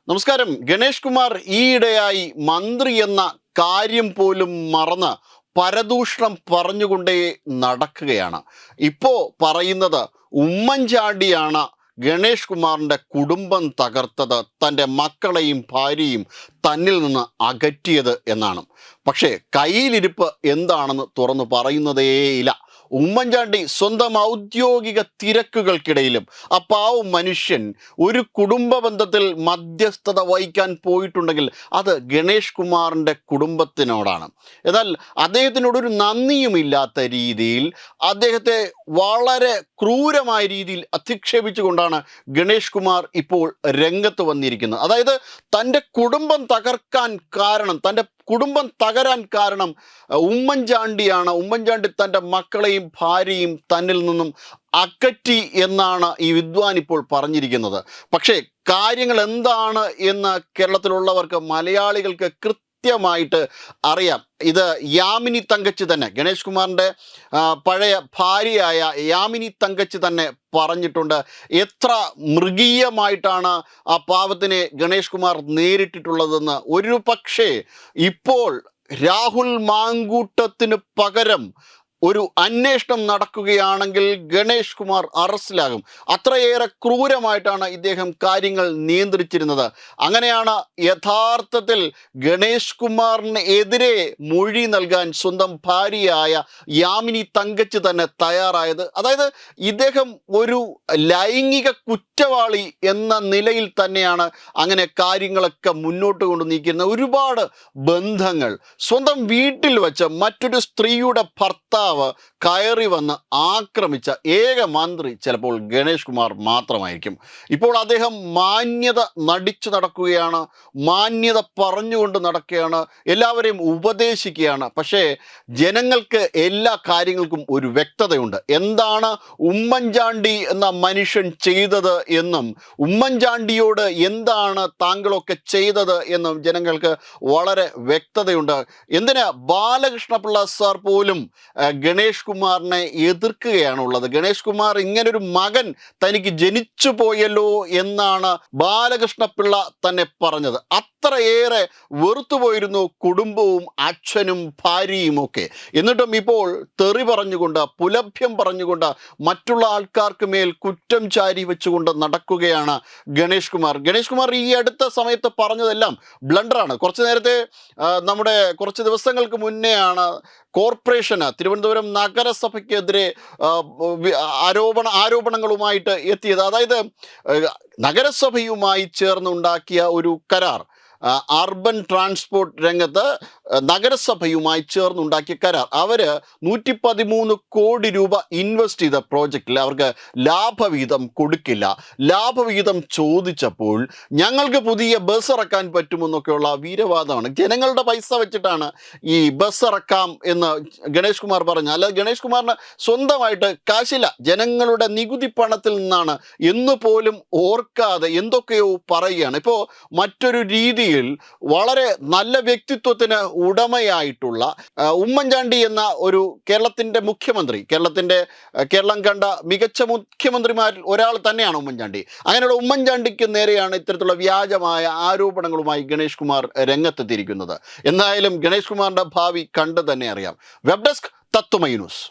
നമസ്കാരം. ഗണേഷ് കുമാർ ഈയിടെയായി മന്ത്രി എന്ന കാര്യം പോലും മറന്ന് പരദൂഷണം പറഞ്ഞുകൊണ്ടേ നടക്കുകയാണ്. ഇപ്പോ പറയുന്നത് ഉമ്മൻചാണ്ടിയാണ് ഗണേഷ് കുമാറിൻ്റെ കുടുംബം തകർത്തത്, തൻ്റെ മക്കളെയും ഭാര്യയും തന്നിൽ നിന്ന് അകറ്റിയത് എന്നാണ്. പക്ഷേ കയ്യിലിരിപ്പ് എന്താണെന്ന് തുറന്നു പറയുന്നതേയില്ല. ഉമ്മൻചാണ്ടി സ്വന്തം ഔദ്യോഗിക തിരക്കുകൾക്കിടയിലും ആ പാവം മനുഷ്യൻ ഒരു കുടുംബ ബന്ധത്തിൽ മധ്യസ്ഥത വഹിക്കാൻ പോയിട്ടുണ്ടെങ്കിൽ അത് ഗണേഷ് കുമാറിൻ്റെ കുടുംബത്തിനോടാണ്. എന്നാൽ അദ്ദേഹത്തിനോടൊരു നന്ദിയുമില്ലാത്ത രീതിയിൽ അദ്ദേഹത്തെ വളരെ ക്രൂരമായ രീതിയിൽ അധിക്ഷേപിച്ചുകൊണ്ടാണ് ഗണേഷ് കുമാർ ഇപ്പോൾ രംഗത്ത് വന്നിരിക്കുന്നത്. അതായത് തൻ്റെ കുടുംബം തകർക്കാൻ കാരണം, തൻ്റെ കുടുംബം തകരാൻ കാരണം ഉമ്മൻചാണ്ടിയാണ്. ഉമ്മൻചാണ്ടി തൻ്റെ മക്കളെയും ഭാര്യയും തന്നിൽ നിന്നും അകറ്റി എന്നാണ് ഈ വിദ്വാൻ ഇപ്പോൾ പറഞ്ഞിരിക്കുന്നത്. പക്ഷേ കാര്യങ്ങൾ എന്താണ് എന്ന് കേരളത്തിലുള്ളവർക്ക്, മലയാളികൾക്ക് കൃത്യമായിട്ട് അറിയാം. ഇത് യാമിനി തങ്കച്ചി തന്നെ, ഗണേഷ് കുമാറിൻ്റെ പഴയ ഭാര്യയായ യാമിനി തങ്കച്ചി തന്നെ പറഞ്ഞിട്ടുണ്ട്. എത്ര മൃഗീയമായിട്ടാണ് ആ പാവത്തിനെ ഗണേഷ് കുമാർ നേരിട്ടിട്ടുള്ളതെന്ന്. ഒരു പക്ഷേ ഇപ്പോൾ രാഹുൽ മാങ്കൂട്ടത്തിന് പകരം ഒരു അന്വേഷണം നടക്കുകയാണെങ്കിൽ ഗണേഷ് കുമാർ അറസ്റ്റിലാകും. അത്രയേറെ ക്രൂരമായിട്ടാണ് ഇദ്ദേഹം കാര്യങ്ങൾ നിയന്ത്രിച്ചിരുന്നത്. അങ്ങനെയാണ് യഥാർത്ഥത്തിൽ ഗണേഷ് കുമാറിന് എതിരെ മൊഴി നൽകാൻ സ്വന്തം ഭാര്യയായ യാമിനി തങ്കച്ചി തന്നെ തയ്യാറായത്. അതായത് ഇദ്ദേഹം ഒരു ലൈംഗിക കുറ്റവാളി എന്ന നിലയിൽ തന്നെയാണ് അങ്ങനെ കാര്യങ്ങളൊക്കെ മുന്നോട്ട് കൊണ്ട് നീക്കുന്നത്. ഒരുപാട് ബന്ധങ്ങൾ സ്വന്തം വീട്ടിൽ വെച്ച് മറ്റൊരു സ്ത്രീയുടെ ഭർത്താവ് കയറി വന്ന് ആക്രമിച്ച ഏക മന്ത്രി ചിലപ്പോൾ ഗണേഷ് കുമാർ മാത്രമായിരിക്കും. ഇപ്പോൾ അദ്ദേഹം മാന്യത നടിച്ചു നടക്കുകയാണ്, മാന്യത പറഞ്ഞുകൊണ്ട് നടക്കുകയാണ്, എല്ലാവരെയും ഉപദേശിക്കുകയാണ്. പക്ഷേ ജനങ്ങൾക്ക് എല്ലാ കാര്യങ്ങൾക്കും ഒരു വ്യക്തതയുണ്ട്. എന്താണ് ഉമ്മൻചാണ്ടി എന്ന മനുഷ്യൻ ചെയ്തത് എന്നും ഉമ്മൻചാണ്ടിയോട് എന്താണ് താങ്കളൊക്കെ ചെയ്തത് എന്നും ജനങ്ങൾക്ക് വളരെ വ്യക്തതയുണ്ട്. എന്തിന് ബാലകൃഷ്ണപിള്ള സാർ പോലും ഗണേഷ് കുമാറിനെ എതിർക്കുകയാണുള്ളത്. ഗണേഷ് കുമാർ ഇങ്ങനൊരു മകൻ തനിക്ക് ജനിച്ചു പോയല്ലോ എന്നാണ് ബാലകൃഷ്ണപിള്ള തന്നെ പറഞ്ഞത്. അത്രയേറെ വെറുത്തുപോയിരുന്നു കുടുംബവും അച്ഛനും ഭാര്യയും ഒക്കെ. എന്നിട്ടും ഇപ്പോൾ തെറി പറഞ്ഞുകൊണ്ട്, പുലഭ്യം പറഞ്ഞുകൊണ്ട്, മറ്റുള്ള ആൾക്കാർക്ക് മേൽ കുറ്റം ചാരി വെച്ചുകൊണ്ട് നടക്കുകയാണ് ഗണേഷ് കുമാർ. ഗണേഷ് കുമാർ ഈ അടുത്ത സമയത്ത് പറഞ്ഞതെല്ലാം ബ്ലണ്ടറാണ്. കുറച്ച് ദിവസങ്ങൾക്ക് മുന്നെയാണ് കോർപ്പറേഷന്, തിരുവനന്തപുരം നഗരസഭയ്ക്കെതിരെ ആരോപണങ്ങളുമായിട്ട് എത്തിയത്. അതായത് നഗരസഭയുമായി ചേർന്നുണ്ടാക്കിയ ഒരു കരാർ, അർബൻ ട്രാൻസ്പോർട്ട് രംഗത്ത് നഗരസഭയുമായി ചേർന്നുണ്ടാക്കിയ കരാർ, അവർ 113 കോടി രൂപ ഇൻവെസ്റ്റ് ചെയ്ത പ്രോജക്റ്റിൽ അവർക്ക് ലാഭവിഹിതം കൊടുക്കില്ല. ലാഭവിഹിതം ചോദിച്ചപ്പോൾ ഞങ്ങൾക്ക് പുതിയ ബസ് ഇറക്കാൻ പറ്റുമെന്നൊക്കെയുള്ള വീരവാദമാണ്. ജനങ്ങളുടെ പൈസ വെച്ചിട്ടാണ് ഈ ബസ് ഇറക്കാം എന്ന് ഗണേഷ് കുമാർ പറഞ്ഞു. അല്ലാതെ ഗണേഷ് കുമാറിന് സ്വന്തമായിട്ട് കാശില്ല, ജനങ്ങളുടെ നികുതി പണത്തിൽ നിന്നാണ് എന്ന് പോലും ഓർക്കാതെ എന്തൊക്കെയോ പറയുകയാണ്. ഇപ്പോൾ മറ്റൊരു രീതിയിൽ വളരെ നല്ല വ്യക്തിത്വത്തിന് ഉടമയായിട്ടുള്ള ഉമ്മൻചാണ്ടി എന്ന ഒരു കേരളത്തിൻ്റെ മുഖ്യമന്ത്രി, കേരളം കണ്ട മികച്ച മുഖ്യമന്ത്രിമാരിൽ ഒരാൾ തന്നെയാണ് ഉമ്മൻചാണ്ടി. അങ്ങനെയുള്ള ഉമ്മൻചാണ്ടിക്ക് നേരെയാണ് ഇത്തരത്തിലുള്ള വ്യാജമായ ആരോപണങ്ങളുമായി ഗണേഷ് കുമാർ രംഗത്തെത്തിയിരിക്കുന്നത്. എന്തായാലും ഗണേഷ് കുമാറിൻ്റെ ഭാവി കണ്ടു തന്നെ അറിയാം. വെബ് ഡെസ്ക് തത്വമൈ ന്യൂസ്.